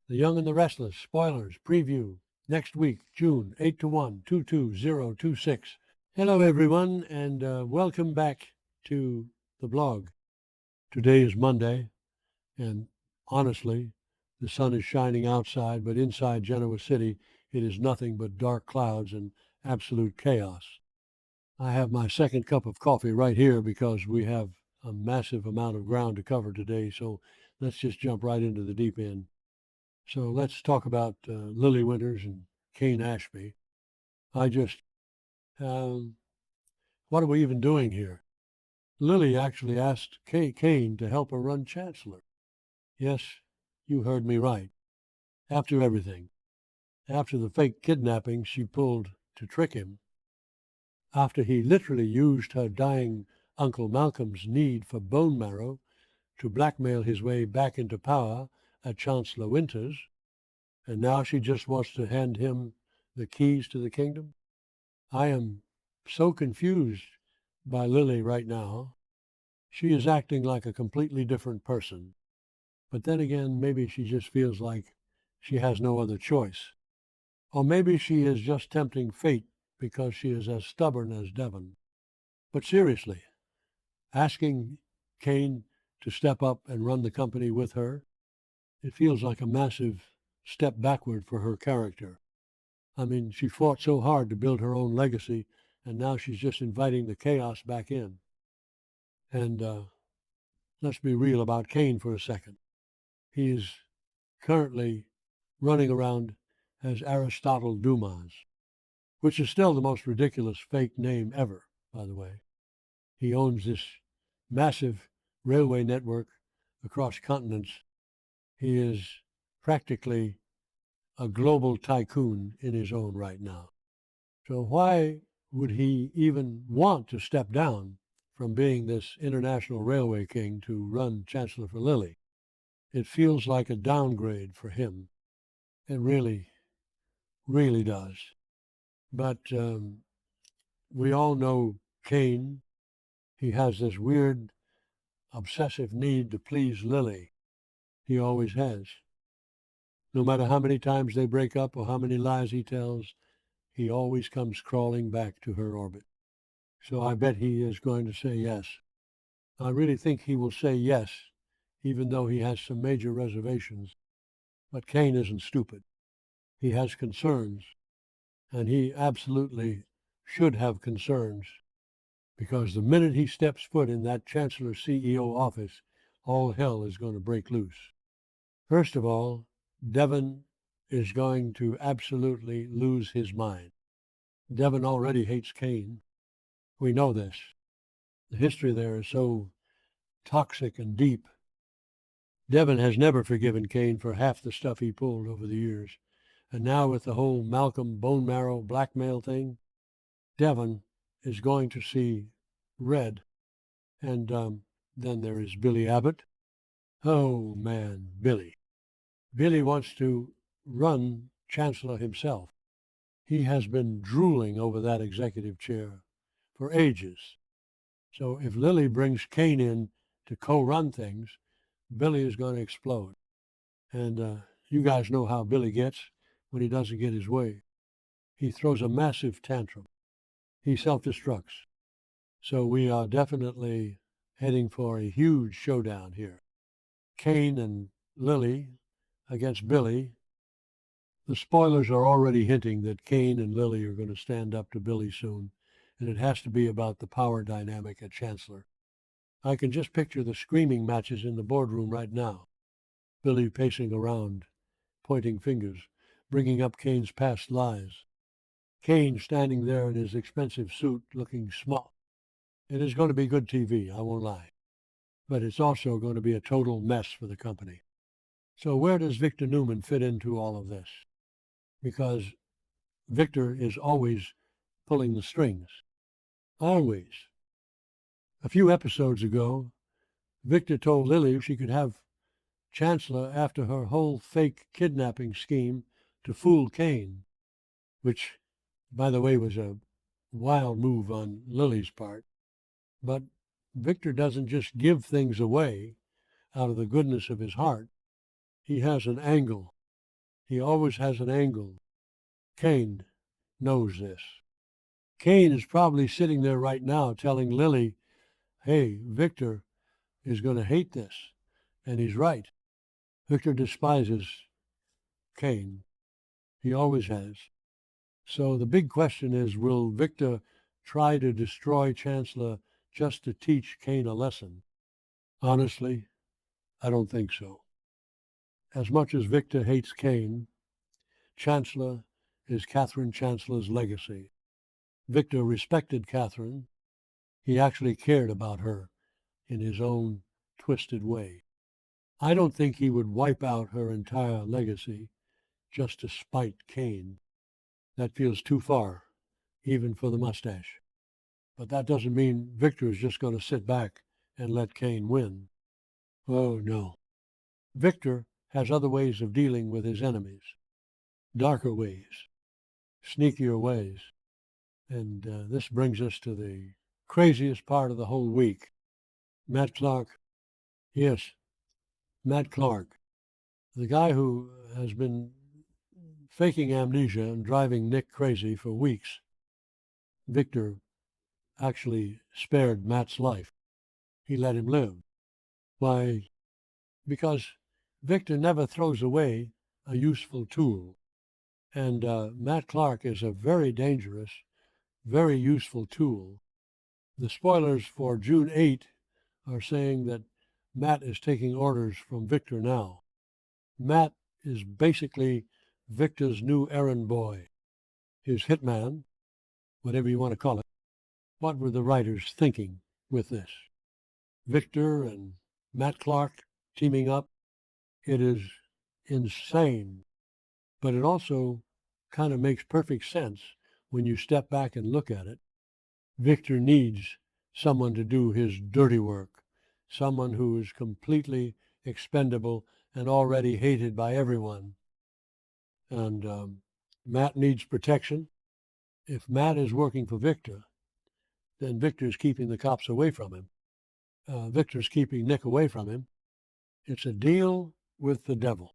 The Young and the Restless, spoilers, preview, next week, June, 8 to 1, 22026. Hello, everyone, and welcome back to the blog. Today is Monday, and honestly, the sun is shining outside, but inside Genoa City, it is nothing but dark clouds and absolute chaos. I have my second cup of coffee right here because we have a massive amount of ground to cover today, so let's just jump right into the deep end. So let's talk about Lily Winters and Kane Ashby. I just, um, what are we even doing here? Lily actually asked Kane to help her run Chancellor. Yes, you heard me right. After everything, after the fake kidnapping she pulled to trick him, after he literally used her dying Uncle Malcolm's need for bone marrow to blackmail his way back into power at Chancellor Winters, and now she just wants to hand him the keys to the kingdom? I am so confused by Lily right now. She is acting like a completely different person. But then again, maybe she just feels like she has no other choice. Or maybe she is just tempting fate because she is as stubborn as Devon. But seriously, asking Kane to step up and run the company with her, it feels like a massive step backward for her character. I mean, she fought so hard to build her own legacy, and now she's just inviting the chaos back in. And let's be real about Kane for a second. He is currently running around as Aristotle Dumas, which is still the most ridiculous fake name ever, by the way. He owns this massive railway network across continents. He is practically a global tycoon in his own right now. So why would he even want to step down from being this international railway king to run Chancellor for Lily? It feels like a downgrade for him. It really, really does. But we all know Kane. He has this weird, obsessive need to please Lily. He always has. No matter how many times they break up or how many lies he tells, he always comes crawling back to her orbit. So I bet he is going to say yes. I really think he will say yes, even though he has some major reservations. But Kane isn't stupid. He has concerns, and he absolutely should have concerns, because the minute he steps foot in that Chancellor CEO office, all hell is going to break loose. First of all, Devon is going to absolutely lose his mind. Devon already hates Kane. We know this. The history there is so toxic and deep. Devon has never forgiven Kane for half the stuff he pulled over the years. And now with the whole Malcolm bone marrow blackmail thing, Devon is going to see red. And then there is Billy Abbott. Oh, man, Billy. Billy wants to run Chancellor himself. He has been drooling over that executive chair for ages. So if Lily brings Kane in to co-run things, Billy is going to explode. And you guys know how Billy gets when he doesn't get his way. He throws a massive tantrum. He self-destructs. So we are definitely heading for a huge showdown here. Kane and Lily against Billy. The spoilers are already hinting that Kane and Lily are going to stand up to Billy soon, and it has to be about the power dynamic at Chancellor. I can just picture the screaming matches in the boardroom right now. Billy pacing around, pointing fingers, bringing up Kane's past lies. Kane standing there in his expensive suit, looking small. It is going to be good TV, I won't lie. But it's also going to be a total mess for the company. So where does Victor Newman fit into all of this? Because Victor is always pulling the strings. Always. A few episodes ago, Victor told Lily she could have Chancellor after her whole fake kidnapping scheme to fool Kane, which, by the way, was a wild move on Lily's part. But Victor doesn't just give things away out of the goodness of his heart. He has an angle. He always has an angle. Kane knows this. Kane is probably sitting there right now telling Lily, hey, Victor is going to hate this. And he's right. Victor despises Kane. He always has. So the big question is, will Victor try to destroy Chancellor just to teach Kane a lesson? Honestly, I don't think so. As much as Victor hates Kane, Chancellor is Catherine Chancellor's legacy. Victor respected Catherine. He actually cared about her in his own twisted way. I don't think he would wipe out her entire legacy just to spite Kane. That feels too far, even for the mustache. But that doesn't mean Victor is just going to sit back and let Kane win. Oh, no. Victor has other ways of dealing with his enemies, darker ways, sneakier ways. And this brings us to the craziest part of the whole week. Matt Clark. Yes, Matt Clark, the guy who has been faking amnesia and driving Nick crazy for weeks. Victor actually spared Matt's life. He let him live. Why? Because Victor never throws away a useful tool. And Matt Clark is a very dangerous, very useful tool. The spoilers for June 8 are saying that Matt is taking orders from Victor now. Matt is basically Victor's new errand boy, his hitman, whatever you want to call it. What were the writers thinking with this? Victor and Matt Clark teaming up? It is insane. But it also kind of makes perfect sense when you step back and look at it. Victor needs someone to do his dirty work, someone who is completely expendable and already hated by everyone. And Matt needs protection. If Matt is working for Victor, then Victor's keeping the cops away from him. Victor's keeping Nick away from him. It's a deal with the devil.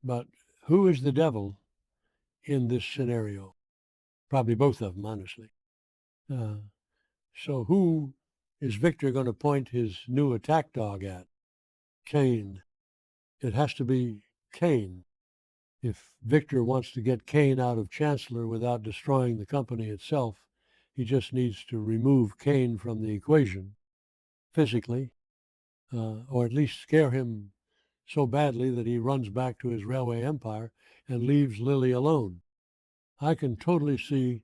But who is the devil in this scenario? Probably both of them, honestly. So who is Victor going to point his new attack dog at? Kane. It has to be Kane. If Victor wants to get Kane out of Chancellor without destroying the company itself, he just needs to remove Kane from the equation physically, or at least scare him so badly that he runs back to his railway empire and leaves Lily alone. I can totally see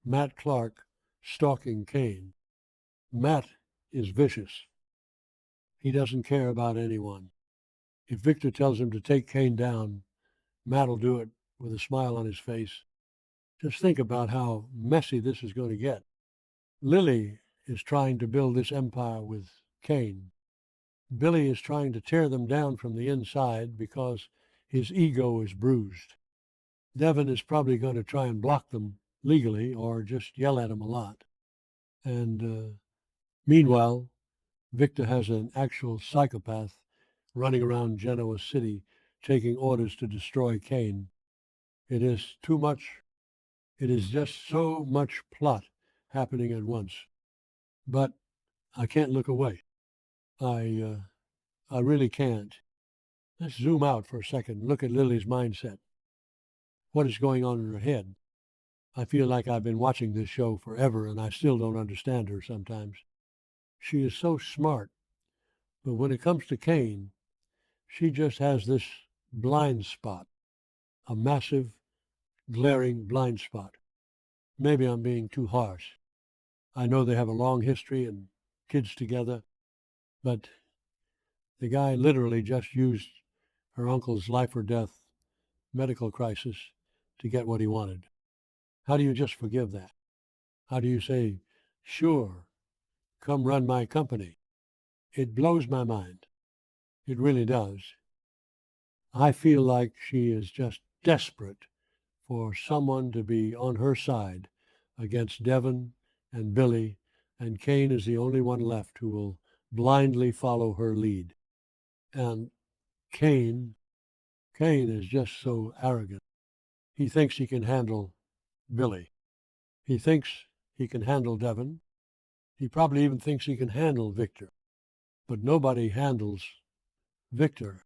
Matt Clark stalking Kane. Matt is vicious. He doesn't care about anyone. If Victor tells him to take Kane down, Matt will do it with a smile on his face. Just think about how messy this is going to get. Lily is trying to build this empire with Kane. Billy is trying to tear them down from the inside because his ego is bruised. Devin is probably going to try and block them legally or just yell at him a lot. And meanwhile, Victor has an actual psychopath running around Genoa City taking orders to destroy Kane. It is too much. It is just so much plot happening at once. But I can't look away. I really can't. Let's zoom out for a second and look at Lily's mindset. What is going on in her head? I feel like I've been watching this show forever and I still don't understand her sometimes. She is so smart, but when it comes to Kane, she just has this blind spot, a massive, glaring blind spot. Maybe I'm being too harsh. I know they have a long history and kids together, but the guy literally just used her uncle's life or death medical crisis to get what he wanted. How do you just forgive that? How do you say, sure, come run my company? It blows my mind. It really does. I feel like she is just desperate for someone to be on her side against Devin and Billy, and Kane is the only one left who will blindly follow her lead. And Kane Kane is just so arrogant. He thinks he can handle Billy. He thinks he can handle Devon. He probably even thinks he can handle Victor. But nobody handles Victor.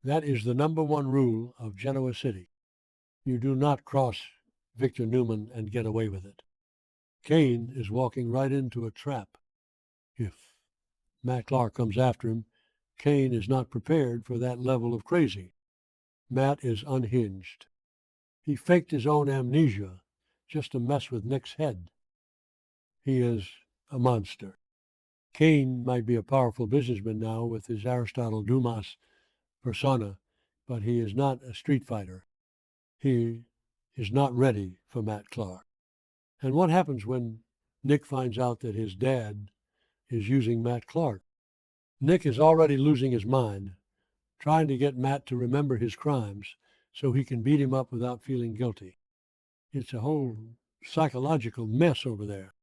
That is the number one rule of Genoa City. You do not cross Victor Newman and get away with it. Kane is walking right into a trap. If Matt Clark comes after him, Kane is not prepared for that level of crazy. Matt is unhinged. He faked his own amnesia just to mess with Nick's head. He is a monster. Kane might be a powerful businessman now with his Aristotle Dumas persona, but he is not a street fighter. He is not ready for Matt Clark. And what happens when Nick finds out that his dad is using Matt Clark? Nick is already losing his mind, trying to get Matt to remember his crimes so he can beat him up without feeling guilty. It's a whole psychological mess over there.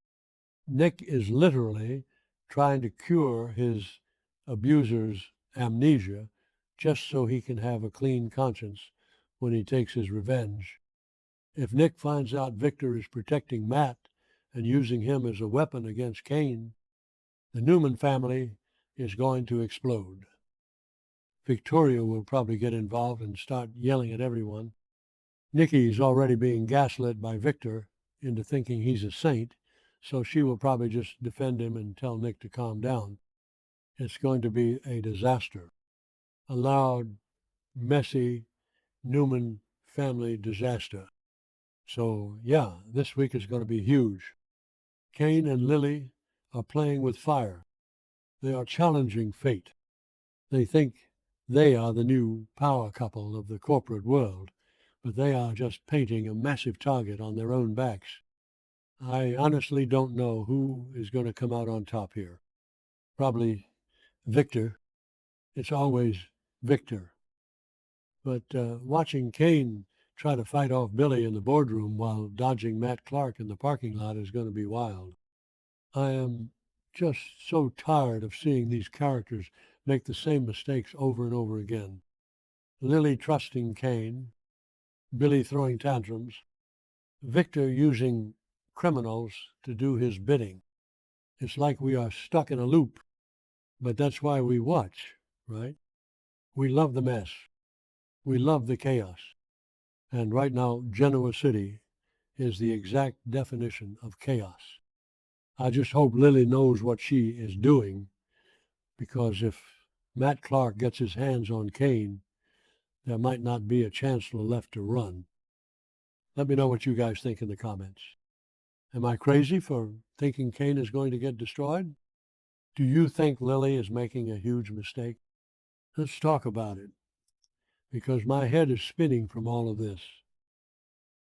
Nick is literally trying to cure his abuser's amnesia just so he can have a clean conscience when he takes his revenge. If Nick finds out Victor is protecting Matt and using him as a weapon against Kane, the Newman family is going to explode. Victoria will probably get involved and start yelling at everyone. Nikki is already being gaslit by Victor into thinking he's a saint, so she will probably just defend him and tell Nick to calm down. It's going to be a disaster. A loud, messy Newman family disaster. So, yeah, this week is going to be huge. Kane and Lily are playing with fire. They are challenging fate. They think they are the new power couple of the corporate world, but they are just painting a massive target on their own backs. I honestly don't know who is going to come out on top here. Probably Victor. It's always Victor. But watching Kane try to fight off Billy in the boardroom while dodging Matt Clark in the parking lot is going to be wild. I am just so tired of seeing these characters make the same mistakes over and over again. Lily trusting Kane, Billy throwing tantrums, Victor using criminals to do his bidding. It's like we are stuck in a loop, but that's why we watch, right? We love the mess. We love the chaos. And right now, Genoa City is the exact definition of chaos. I just hope Lily knows what she is doing, because if Matt Clark gets his hands on Kane, there might not be a chancellor left to run. Let me know what you guys think in the comments. Am I crazy for thinking Kane is going to get destroyed? Do you think Lily is making a huge mistake? Let's talk about it, because my head is spinning from all of this.